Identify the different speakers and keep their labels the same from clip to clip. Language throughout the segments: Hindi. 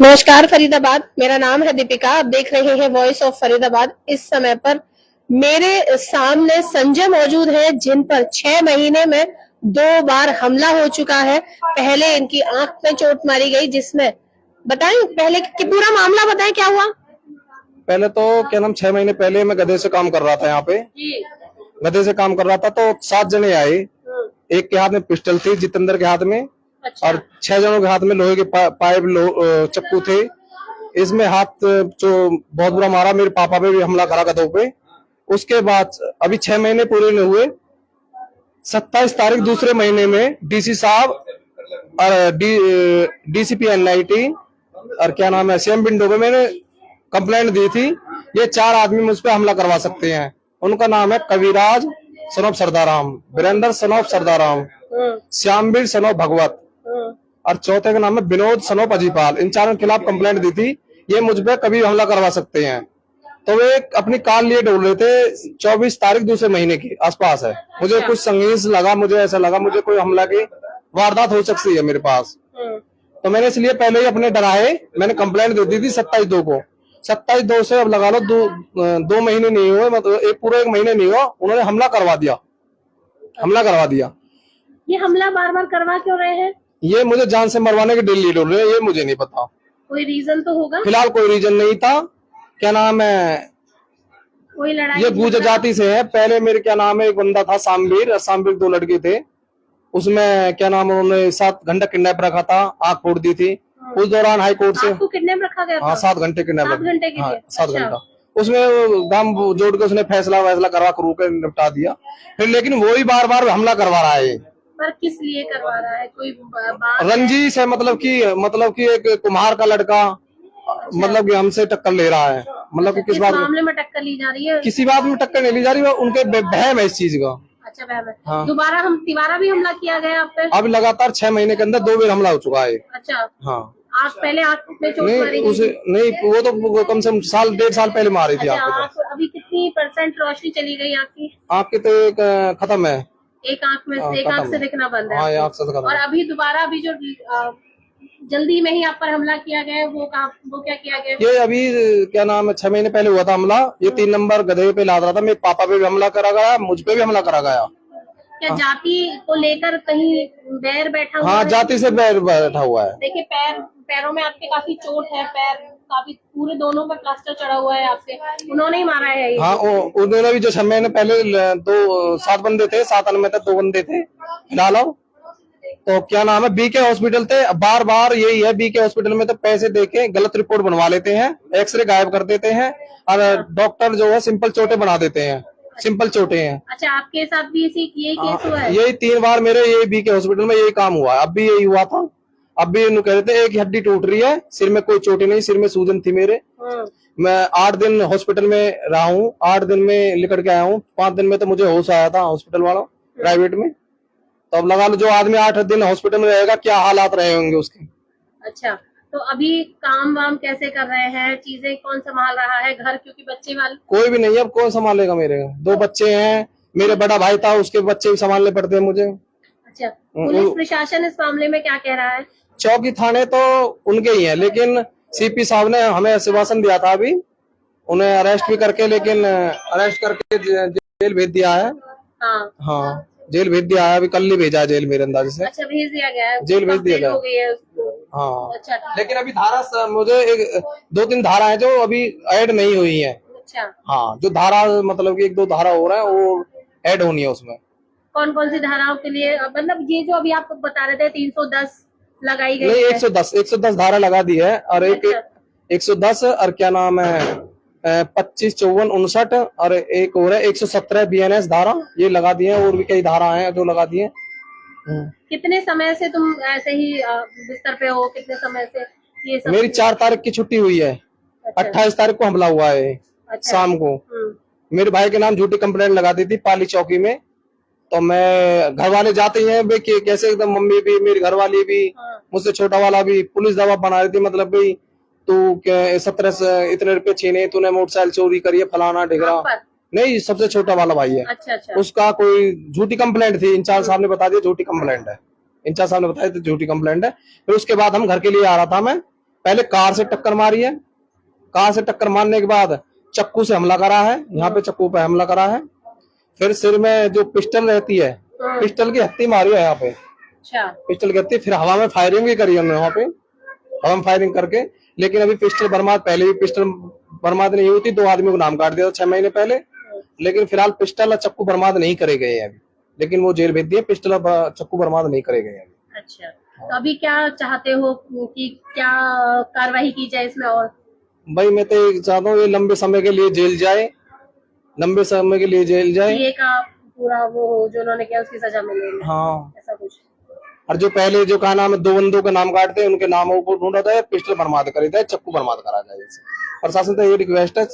Speaker 1: नमस्कार फरीदाबाद, मेरा नाम है दीपिका। आप देख रहे हैं वॉइस ऑफ फरीदाबाद। इस समय पर मेरे सामने संजय मौजूद है, जिन पर 6 महीने में 2 बार हमला हो चुका है। पहले इनकी आंख में चोट मारी गई, जिसमें बताएं पहले कि पूरा मामला बताएं क्या हुआ।
Speaker 2: पहले तो क्या नाम 6 महीने पहले मैं गधे से काम कर रहा था यहाँ पे। गधे से काम कर रहा था तो 7 जने आए। एक के हाथ में पिस्टल थी, जितेंद्र के हाथ में।
Speaker 1: अच्छा।
Speaker 2: और 6 जनों के हाथ में लोहे के पाइप चक्कू थे। इसमें हाथ जो बहुत बुरा मारा, मेरे पापा पे भी हमला करा गधों पे। उसके बाद अभी 6 महीने पूरे नहीं हुए, 27 तारीख दूसरे महीने में डीसी साहब और डीसीपी एनआईटी और क्या नाम है सीएम विंडो में मैंने कंप्लेंट दी थी। ये 4 आदमी मुझ पे हमला करवा सकते हैं। उनका नाम है कविराज son of सरदाराम, Virendra son of सरदाराम, Shyamveer son of भगवत और चौथे का नाम है विनोद सनोफ अजीपाल। इन चारों के खिलाफ कंप्लेंट दी थी। ये मुझ पे कभी हमला करवा सकते हैं। तो वे अपनी कार लिए डोल रहे थे। 24 तारीख दूसरे महीने के आसपास है। मुझे कुछ संगीन लगा, मुझे ऐसा लगा मुझे कोई हमला की वारदात हो सकती है मेरे पास। तो मैंने इसलिए पहले ही अपने डराए मैंने कंप्लेंट दे दी थी 27/2 को। 27/2 से अब लगा लो 2 महीने नहीं हुए, मतलब पूरे 1 महीने नहीं हुआ, उन्होंने हमला करवा दिया।
Speaker 1: ये हमला बार बार करवा क्यों रहे हैं?
Speaker 2: ये मुझे जान से मरवाने के दिल डोल रहे हैं, ये मुझे नहीं पता।
Speaker 1: कोई रीजन तो होगा?
Speaker 2: फिलहाल कोई रीजन नहीं था। क्या नाम है,
Speaker 1: कोई लड़ाई?
Speaker 2: ये गुज जाति से है। पहले मेरे क्या नाम है एक बंदा था सामवीर, 2 लड़के थे। उसमें क्या नाम उन्होंने 7 घंटे किडनैप रखा था, आंख फोड़ दी थी। उस दौरान हाई कोर्ट से
Speaker 1: आपको किडनैप रखा गया था?
Speaker 2: हाँ 7 घंटे किडनैप।
Speaker 1: 7 घंटे के लिए?
Speaker 2: 7 घंटा उसमें दाम जोड़ के उसने फैसला करवा करू के निपटा दिया। फिर लेकिन वो ही बार बार हमला करवा रहा है।
Speaker 1: पर किस लिए करवा रहा है? कोई बात
Speaker 2: रंजिश है, मतलब कि एक कुम्हार का लड़का मतलब कि हमसे टक्कर ले रहा है। मतलब कि किस बात
Speaker 1: मामले में टक्कर ली जा रही है?
Speaker 2: किसी बात में टक्कर नहीं ली जा रही है, उनके वहम है इस चीज का।
Speaker 1: अच्छा, वहम है।
Speaker 2: हाँ।
Speaker 1: दोबारा भी हमला किया गया आप पे?
Speaker 2: अब लगातार 6 महीने के अंदर 2 बार हमला हो चुका है।
Speaker 1: अच्छा।
Speaker 2: हाँ।
Speaker 1: आप पहले आंख में चोट मारी?
Speaker 2: नहीं, वो तो कम से कम 1.5 साल पहले मारी थी।
Speaker 1: अच्छा, अभी कितनी % रोशनी चली गई आपकी?
Speaker 2: आपकी तो एक खत्म है।
Speaker 1: एक आंख से दिखना बंद है।
Speaker 2: हाँ, आंख से खत्म।
Speaker 1: और अभी दोबारा अभी जो जल्दी में ही आप पर हमला किया गया है, वो क्या किया गया?
Speaker 2: ये अभी क्या नाम है 6 महीने पहले हुआ था हमला। ये 3 नंबर गधे पे लाद रहा था। मेरे पापा पे भी हमला करा गया, मुझ पे भी हमला करा गया।
Speaker 1: क्या जाति को लेकर कहीं बैर बैठा हुआ?
Speaker 2: हाँ, जाति से बैर बैठा हुआ है।
Speaker 1: देखिए पैरों में आपके काफी चोट है, पैर काफी पूरे दोनों पर प्लास्टर चढ़ा हुआ है आपके। उन्होंने ही मारा है ये? हाँ,
Speaker 2: उन्होंने भी जो 6 महीने पहले 7 बंदे थे, 7 में 2 बंदे थे फिलहाल। तो क्या नाम है बीके हॉस्पिटल थे। बार बार यही है, बीके हॉस्पिटल में तो पैसे देके गलत रिपोर्ट बनवा लेते हैं, एक्सरे गायब कर देते हैं और डॉक्टर जो है सिंपल चोटें बना देते हैं। सिंपल चोटें हैं।
Speaker 1: अच्छा, आपके साथ भी यही केस हुआ है?
Speaker 2: यही 3 बार मेरे यही बीके हॉस्पिटल में यही काम हुआ है। अब भी यही हुआ था। अब भी कह रहे थे एक हड्डी टूट रही है, सिर में कोई चोटें नहीं, सिर में सूजन थी मेरे। मैं 8 दिन हॉस्पिटल में रहा हूँ, 8 दिन में निकल के आया हूँ। 5 दिन में तो मुझे होश आया था हॉस्पिटल वालों प्राइवेट में। तो अब लगा लो जो आदमी 8 दिन हॉस्पिटल में रहेगा, क्या हालात रहे होंगे उसके।
Speaker 1: अच्छा, तो अभी काम वाम कैसे कर रहे हैं? चीजें कौन संभाल रहा है घर? क्योंकि बच्चे वाले
Speaker 2: कोई भी नहीं है। अब कौन संभालेगा? मेरे 2 बच्चे हैं, मेरे बड़ा भाई था, उसके बच्चे भी संभालने पड़ते हैं मुझे।
Speaker 1: अच्छा, पुलिस प्रशासन इस मामले में क्या कह रहा है?
Speaker 2: चौकी थाने तो उनके ही है, लेकिन सीपी साहब ने हमें आश्वासन दिया था अभी उन्हें अरेस्ट भी करके, लेकिन अरेस्ट करके जेल भेज दिया है। हाँ, जेल भेज दिया है। अभी कल ही भेजा है जेल मेरे अंदाजे से।
Speaker 1: अच्छा, भेज दिया गया है?
Speaker 2: जेल भेज दिया गया
Speaker 1: हो गई है उसको?
Speaker 2: हाँ।
Speaker 1: अच्छा,
Speaker 2: लेकिन अभी धारा मुझे 2-3 धारा है जो अभी ऐड नहीं हुई है।
Speaker 1: अच्छा।
Speaker 2: हाँ, जो धारा मतलब कि 1-2 धारा हो रहा है वो ऐड होनी है उसमें।
Speaker 1: कौन कौन सी धाराओं के लिए? मतलब ये जो अभी आप बता रहे थे 310 लगाई गई
Speaker 2: नहीं,
Speaker 1: है?
Speaker 2: 110 धारा लगा दी है। और एक 110 और क्या नाम है 25, 54, 59 और एक और है 117 BNS धारा, ये लगा दिए हैं। और भी कई धारा हैं जो लगा दिए।
Speaker 1: कितने समय से तुम ऐसे ही बिस्तर पे हो? कितने समय से ये सब?
Speaker 2: मेरी 4 तारीख की छुट्टी हुई है।
Speaker 1: अच्छा।
Speaker 2: 28 तारीख को हमला हुआ है।
Speaker 1: अच्छा।
Speaker 2: शाम को मेरे भाई के नाम झूठी कंप्लेंट लगा दी थी पाली चौकी में। तो मैं घर वाले जाते हैं भाई कैसे एकदम, मम्मी भी मेरी घरवाली भी मुझसे छोटा वाला भी पुलिस दबाव बना रही थी। मतलब भाई तू 17 इतने रुपए छीने, तूने मोटरसाइकिल चोरी करी है, फलाना ढिगरा। नहीं, सबसे छोटा वाला भाई है।
Speaker 1: अच्छा, अच्छा।
Speaker 2: उसका कोई झूठी कंप्लेंट थी। इंचार्ज साहब ने बता दिया झूठी कंप्लेंट है। इंचार्ज साहब ने बताया तो झूठी कंप्लेंट है। फिर उसके बाद हम घर के लिए आ रहा था मैं, पहले कार से टक्कर मारी है, कार से टक्कर मारने के बाद चक्कू से हमला करा है, यहाँ पे चक्कू पे हमला करा है, फिर सिर में जो पिस्टल रहती है, पिस्टल की हत्ती मारी है यहाँ पे,
Speaker 1: अच्छा,
Speaker 2: पिस्टल की हत्ती, फिर हवा में फायरिंग भी करी हमने वहाँ पे, हवा में फायरिंग करके। लेकिन अभी पिस्टल बरामद, पहले भी पिस्टल बरामद नहीं हुई थी, 2 आदमी को नाम काट दिया था 6 महीने पहले, लेकिन फिलहाल पिस्टल और चक्कू बरामद नहीं करे गए हैं अभी, लेकिन वो जेल भेज दिए, पिस्टल और चक्कू बरामद नहीं करे गए हैं अभी।
Speaker 1: अच्छा, तो अभी क्या चाहते हो कि क्या कार्रवाई की जाए इसमें? और
Speaker 2: भाई मैं तो ये चाहता हूँ ये लंबे समय के लिए जेल जाए, लंबे समय के लिए जेल जाए।
Speaker 1: ये का पूरा वो जो उन्होंने किया उसकी सजा मिले,
Speaker 2: हाँ,
Speaker 1: ऐसा कुछ।
Speaker 2: और जो पहले जो कहा नाम है 2 बंदों के नाम काटते हैं, उनके नामों को ढूंढा जाए, पिस्टल बरामद करी जाए, चक्कू बरामद करा जाए। प्रशासन से ये रिक्वेस्ट है,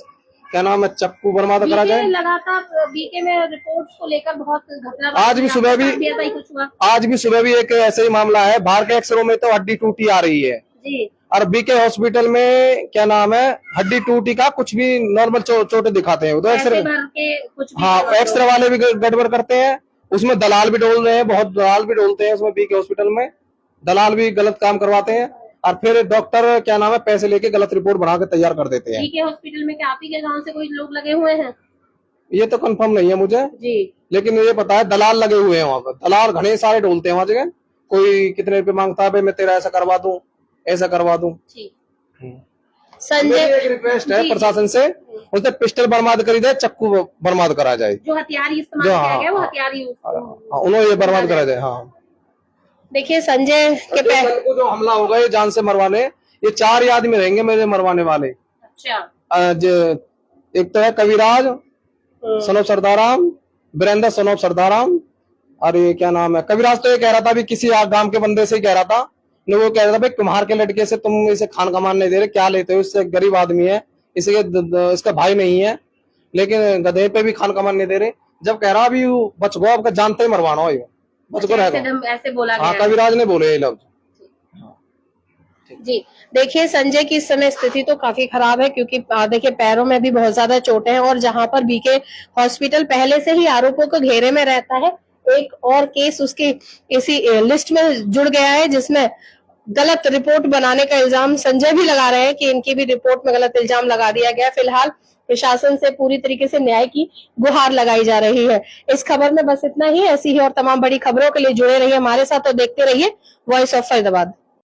Speaker 2: क्या नाम है, चक्कू बरामद करा जाए।
Speaker 1: लगातार बीके में रिपोर्ट्स को लेकर बहुत घटना,
Speaker 2: आज भी सुबह भी
Speaker 1: ऐसा ही कुछ हुआ।
Speaker 2: आज भी सुबह भी एक ऐसे ही मामला है, बाहर के एक्सरे में तो हड्डी टूटी आ रही है
Speaker 1: जी,
Speaker 2: और बीके हॉस्पिटल में क्या नाम है, हड्डी टूटी का कुछ भी नॉर्मल चोटें दिखाते हैं उधर एक्सरे।
Speaker 1: कुछ भी
Speaker 2: हाँ, एक्सरे वाले भी गड़बड़ करते हैं, उसमें दलाल भी डोल रहे हैं, बहुत दलाल भी डोलते हैं उसमें, बीके हॉस्पिटल में दलाल भी गलत काम करवाते हैं, और फिर डॉक्टर क्या नाम है पैसे लेके गलत रिपोर्ट बना के तैयार कर देते हैं।
Speaker 1: बीके हॉस्पिटल में क्या आप ही के गांव से कोई लोग लगे हुए हैं?
Speaker 2: ये तो कंफर्म नहीं है मुझे
Speaker 1: जी,
Speaker 2: लेकिन ये पता है दलाल लगे हुए हैं वहाँ पर, दलाल घने सारे डोलते हैं वहाँ जगह, कोई कितने रुपए मांगता है, मैं तेरा ऐसा करवा दूं, ऐसा करवा दूं।
Speaker 1: संजय,
Speaker 2: एक रिक्वेस्ट है प्रशासन से, उसने पिस्टल बरामद करी जाए, चक्कू बरामद करा जाए,
Speaker 1: जो हथियार इस्तेमाल किया गया वो हथियार
Speaker 2: उन्होंने ये बरामद करा जाए। हाँ,
Speaker 1: देखिए संजय के
Speaker 2: कल को जो हमला होगा ये जान से मरवाने, ये 4 ही आदमी रहेंगे मेरे मरवाने वाले।
Speaker 1: अच्छा,
Speaker 2: एक तो है Kaviraj son of Sardaram, Virendra son of Sardaram, और ये क्या नाम है, कविराज तो ये कह रहा था अभी किसी गांव के बंदे से ही कह रहा था, वो कह रहा था भाई तुम्हारे के लड़के से तुम इसे खान कमान नहीं दे रहे, क्या लेते हो, इससे गरीब आदमी है, इसका भाई नहीं है, लेकिन गधे पे भी खान कमान नहीं दे रहे। जब कह रहा अभी बच गो, आपका जानते ही मरवाना हो, ये बच गो रहेगा।
Speaker 1: ऐसे बोला
Speaker 2: हाँ, कविराज ने बोले ये लफ्ज।
Speaker 1: जी, देखिए संजय की इस समय स्थिति तो काफी खराब है, क्योंकि देखिए पैरों में भी बहुत ज्यादा चोटें हैं, और जहां पर बीके हॉस्पिटल पहले से ही आरोपों को घेरे में रहता है, एक और केस उसकी इसी लिस्ट में जुड़ गया है, जिसमें गलत रिपोर्ट बनाने का इल्जाम संजय भी लगा रहे हैं कि इनकी भी रिपोर्ट में गलत इल्जाम लगा दिया गया। फिलहाल प्रशासन से पूरी तरीके से न्याय की गुहार लगाई जा रही है। इस खबर में बस इतना ही। ऐसी ही और तमाम बड़ी खबरों के लिए जुड़े रहिए हमारे साथ और देखते रहिए वॉइस ऑफ फरीदाबाद।